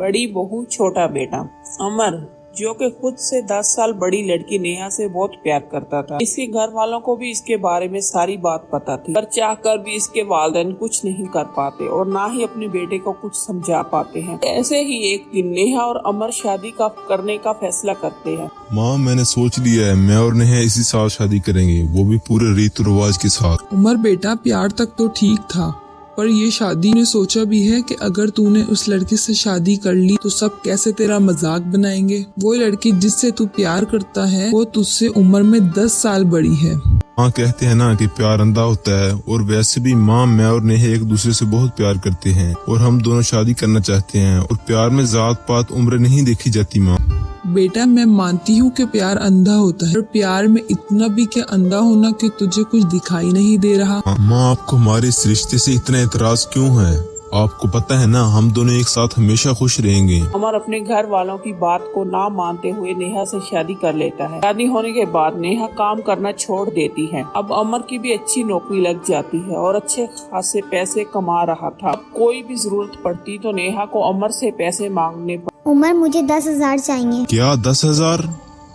बड़ी बहू छोटा बेटा। अमर जो कि खुद से 10 साल बड़ी लड़की नेहा से बहुत प्यार करता था। इसके घर वालों को भी इसके बारे में सारी बात पता थी, पर चाहकर भी इसके वालिदैन कुछ नहीं कर पाते और ना ही अपने बेटे को कुछ समझा पाते हैं। ऐसे ही एक दिन नेहा और अमर शादी करने का फैसला करते हैं। माँ, मैंने सोच लिया है, मैं और नेहा इसी साल शादी करेंगे, वो भी पूरे रीति रिवाज के साथ। उमर बेटा, प्यार तक तो ठीक था, पर ये शादी ने सोचा भी है कि अगर तूने उस लड़की से शादी कर ली तो सब कैसे तेरा मजाक बनाएंगे। वो लड़की जिससे तू प्यार करता है वो तुझसे उम्र में 10 साल बड़ी है। हाँ, कहते हैं ना कि प्यार अंधा होता है, और वैसे भी माँ, मैं और नेहा एक दूसरे से बहुत प्यार करते हैं और हम दोनों शादी करना चाहते हैं, और प्यार में जात पात उम्र नहीं देखी जाती। माँ बेटा, मैं मानती हूँ कि प्यार अंधा होता है, पर प्यार में इतना भी क्या अंधा होना कि तुझे कुछ दिखाई नहीं दे रहा। माँ, आपको हमारे इस रिश्ते से इतना एतराज क्यों है? आपको पता है ना, हम दोनों एक साथ हमेशा खुश रहेंगे। अमर अपने घर वालों की बात को ना मानते हुए नेहा से शादी कर लेता है। शादी होने के बाद नेहा काम करना छोड़ देती है। अब अमर की भी अच्छी नौकरी लग जाती है और अच्छे खासे पैसे कमा रहा था। अब कोई भी जरूरत पड़ती तो नेहा को अमर से पैसे मांगने पड़ते। उमर, मुझे 10,000 चाहिए। क्या 10,000?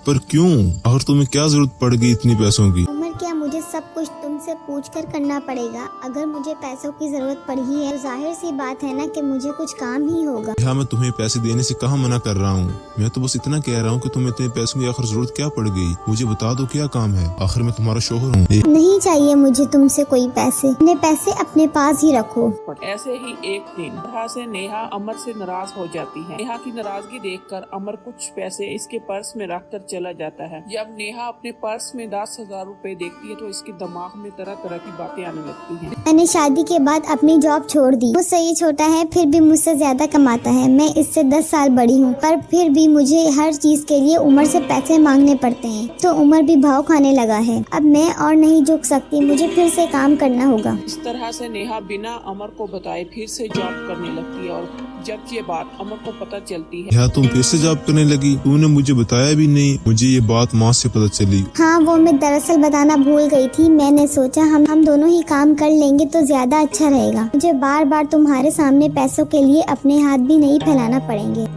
पर क्यों? और तुम्हें क्या जरूरत पड़ गई इतनी पैसों की? उमर, क्या मुझे सब कुछ तुमसे पूछकर करना पड़ेगा? अगर मुझे पैसों की जरूरत पड़ी है तो जाहिर सी बात है ना कि मुझे कुछ काम ही होगा। हाँ, मैं तुम्हें पैसे देने से कहाँ मना कर रहा हूँ। मैं तो बस इतना कह रहा हूँ कि तुम्हें इतने पैसों की आखिर जरूरत क्या पड़ गई? मुझे बता दो क्या काम है, आखिर मैं तुम्हारा शोहर हूँ। नहीं चाहिए मुझे तुमसे कोई पैसे, अपने पैसे अपने पास ही रखो। ऐसे ही एक दिन तरह से नेहा अमर से नाराज हो जाती है। नेहा की नाराजगी देखकर अमर कुछ पैसे इसके पर्स में रखकर चला जाता है। जब नेहा अपने पर्स में 10,000 रुपए देखती है तो इसके दिमाग में तरह तरह की बातें आने लगती हैं। मैंने शादी के बाद अपनी जॉब छोड़ दी। मुझसे ये छोटा है फिर भी मुझसे ज्यादा कमाता है। मैं इससे 10 साल बड़ी हूँ, पर फिर भी मुझे हर चीज के लिए उमर से पैसे मांगने पड़ते हैं। तो उमर भी भाव खाने लगा है। अब मैं और नहीं झुक सकती, मुझे फिर से काम करना होगा। इस तरह से नेहा बिना अमर को बताए फिर से जॉब करने लगती है, और जब ये बात अमर को पता चलती है। क्या तुम फिर से जॉब करने लगी? तूने मुझे बताया भी नहीं। मुझे ये बात माँ से पता चली। हाँ, वो मैं दरअसल बताना भूल गई थी। मैंने सोचा हम दोनों ही काम कर लेंगे तो ज्यादा अच्छा रहेगा। मुझे बार बार तुम्हारे सामने पैसों के लिए अपने हाथ भी नहीं फैलाना पड़ेंगे।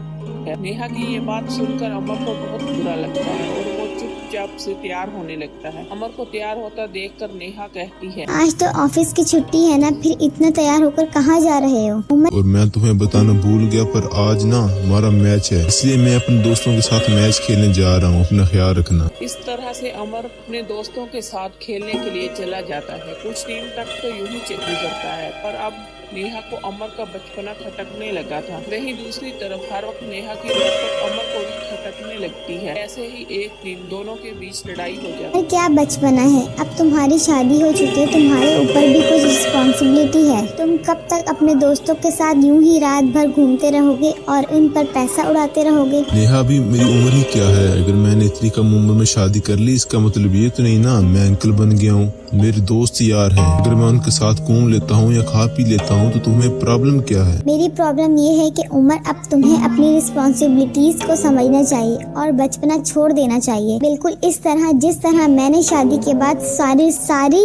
नेहा की ये बात सुनकर अमर को बहुत बुरा लगता है और वो चुपचाप से तैयार होने लगता है। अमर को तैयार होता देखकर नेहा कहती है, आज तो ऑफिस की छुट्टी है ना, फिर इतना तैयार होकर कहाँ जा रहे हो? और मैं तुम्हें बताना भूल गया, पर आज ना हमारा मैच है, इसलिए मैं अपने दोस्तों के साथ मैच खेलने जा रहा हूँ। अपना ख्याल रखना। इस तरह से अमर अपने दोस्तों के साथ खेलने के लिए चला जाता है। कुछ दिन तक तो यूं ही गुजरता है, पर अब नेहा को अमर का बचपना खटकने लगा था। वहीं दूसरी तरफ हर वक्त नेहा की रोक अमर को भी खटकने लगती है। ऐसे ही एक दिन दोनों के बीच लड़ाई हो जाती है। क्या बचपना है, अब तुम्हारी शादी हो चुकी है, तुम्हारे ऊपर भी कुछ रिस्पॉन्सिबिलिटी है। तुम कब तक अपने दोस्तों के साथ यूं ही रात भर घूमते रहोगे और इन पर पैसा उड़ाते रहोगे? नेहा, भी मेरी उम्र ही क्या है? अगर मैंने इतनी कम उम्र में शादी कर ली, इसका मतलब ये तो नहीं ना मैं अंकल बन गया हूँ। मेरे दोस्त यार हैं, अगर मैं उनके साथ घूम लेता हूँ या खा पी लेता हूँ तो तुम्हें प्रॉब्लम क्या है? मेरी प्रॉब्लम ये है कि उमर, अब तुम्हें अपनी रिस्पॉन्सिबिलिटीज को समझना चाहिए और बचपना छोड़ देना चाहिए। बिल्कुल इस तरह जिस तरह मैंने शादी के बाद सारी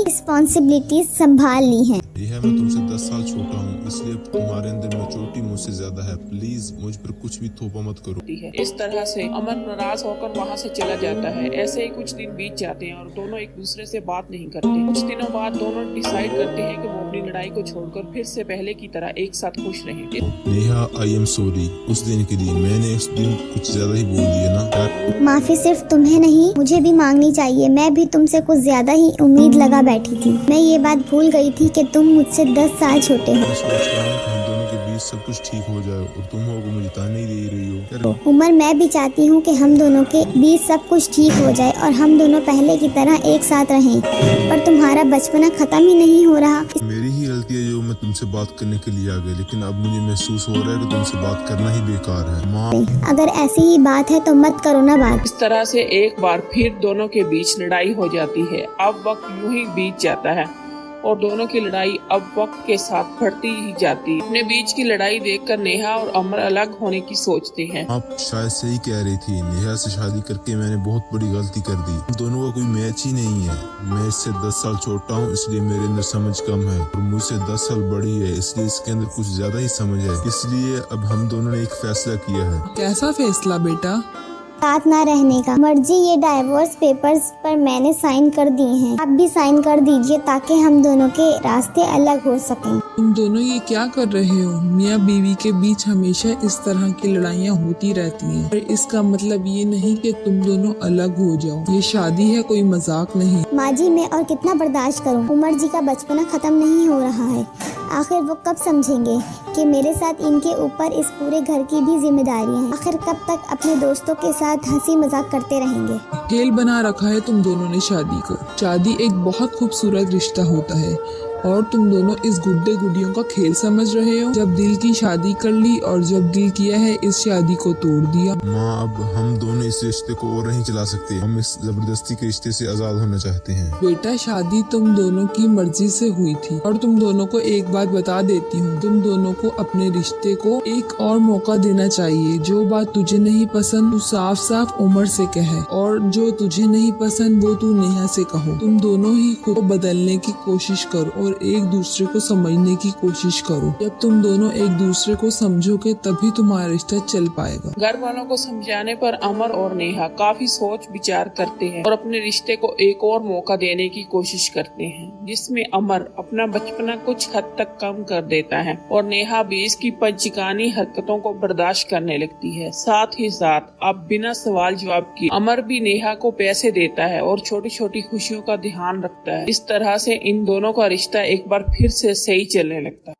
रिस्पॉन्सिबिलिटीज संभाल ली हैं। मैं तुमसे 10 साल छोटा हूँ, इसलिए तुम्हारे अंदर मैच्योरिटी मुझसे ज्यादा है। प्लीज मुझ पर कुछ भी थोपा मत करो। इस तरह से अमर नाराज होकर वहाँ से चला जाता है। ऐसे ही कुछ दिन बीत जाते हैं और दोनों एक दूसरे से बात नहीं करते। कुछ दिनों बाद दोनों डिसाइड करते हैं कि वो अपनी लड़ाई को छोड़कर फिर से पहले की तरह एक साथ खुश रहेंगे। नेहा, आई एम सॉरी उस दिन के लिए। मैंने उस दिन कुछ ज्यादा ही बोल दिया ना। माफी सिर्फ तुम्हें नहीं मुझे भी मांगनी चाहिए। मैं भी तुमसे कुछ ज्यादा ही उम्मीद लगा बैठी थी। मैं ये बात भूल गई थी कि तुम मुझसे 10 साल छोटे हो। मैं सोच रहा हूँ कि हम दोनों के बीच सब कुछ ठीक हो जाए और तुम हो को मुझे ताने ही दे रही हो। उमर, मैं भी चाहती हूँ कि हम दोनों के बीच सब कुछ ठीक हो जाए और हम दोनों पहले की तरह एक साथ रहें, पर तुम्हारा बचपना खत्म ही नहीं हो रहा। मेरी ही गलती है जो मैं तुमसे बात करने के लिए आ गई, लेकिन अब मुझे महसूस हो रहा है कि तुमसे बात करना ही बेकार है। माँ, अगर ऐसी ही बात है तो मत करो ना बात। इस तरह से एक बार फिर दोनों के बीच लड़ाई हो जाती है। अब वक्त यूं ही बीत जाता है और दोनों की लड़ाई अब वक्त के साथ बढ़ती ही जाती है। अपने बीच की लड़ाई देखकर नेहा और अमर अलग होने की सोचते हैं। आप शायद सही कह रही थी, नेहा से शादी करके मैंने बहुत बड़ी गलती कर दी। हम दोनों का कोई मैच ही नहीं है। मैं इससे 10 साल छोटा हूँ, इसलिए मेरे अंदर समझ कम है, और मुझसे 10 साल बड़ी है, इसलिए इसके अंदर कुछ ज्यादा ही समझ है। इसलिए अब हम दोनों ने एक फैसला किया है। कैसा फैसला बेटा? साथ ना रहने का। मर्जी, ये डाइवोर्स पेपर्स पर मैंने साइन कर दिए हैं, आप भी साइन कर दीजिए ताकि हम दोनों के रास्ते अलग हो सकें। तुम दोनों ये क्या कर रहे हो? मियाँ बीवी के बीच हमेशा इस तरह की लड़ाइयाँ होती रहती हैं, पर इसका मतलब ये नहीं कि तुम दोनों अलग हो जाओ। ये शादी है, कोई मजाक नहीं। माँ जी, मैं और कितना बर्दाश्त करूं? उमर जी का बचपना खत्म नहीं हो रहा है। आखिर वो कब समझेंगे कि मेरे साथ इनके ऊपर इस पूरे घर की भी जिम्मेदारी है? आखिर कब तक अपने दोस्तों के साथ हंसी मजाक करते रहेंगे? खेल बना रखा है तुम दोनों ने शादी को। शादी एक बहुत खूबसूरत रिश्ता होता है और तुम दोनों इस गुड्डे गुडियों का खेल समझ रहे हो। जब दिल की शादी कर ली और जब दिल किया है इस शादी को तोड़ दिया। माँ, अब हम दोनों इस रिश्ते को और नहीं चला सकते। हम इस जबरदस्ती के रिश्ते से आजाद होना चाहते हैं। बेटा, शादी तुम दोनों की मर्जी से हुई थी और तुम दोनों को एक बात बता देती हूँ, तुम दोनों को अपने रिश्ते को एक और मौका देना चाहिए। जो बात तुझे नहीं पसंद तू साफ साफ उमर से कहे, और जो तुझे नहीं पसंद वो तू नेहा से कहो। तुम दोनों ही खुद को बदलने की कोशिश करो और एक दूसरे को समझने की कोशिश करो। जब तुम दोनों एक दूसरे को समझोगे तभी तुम्हारा रिश्ता चल पाएगा। घर वालों को समझाने पर अमर और नेहा काफी सोच विचार करते हैं और अपने रिश्ते को एक और मौका देने की कोशिश करते हैं, जिसमें अमर अपना बचपना कुछ हद तक कम कर देता है और नेहा भी इसकी पंचकानी हरकतों को बर्दाश्त करने लगती है। साथ ही साथ अब बिना सवाल जवाब किए अमर भी नेहा को पैसे देता है और छोटी छोटी खुशियों का ध्यान रखता है। इस तरह से इन दोनों का रिश्ता एक बार फिर से सही चलने लगता है।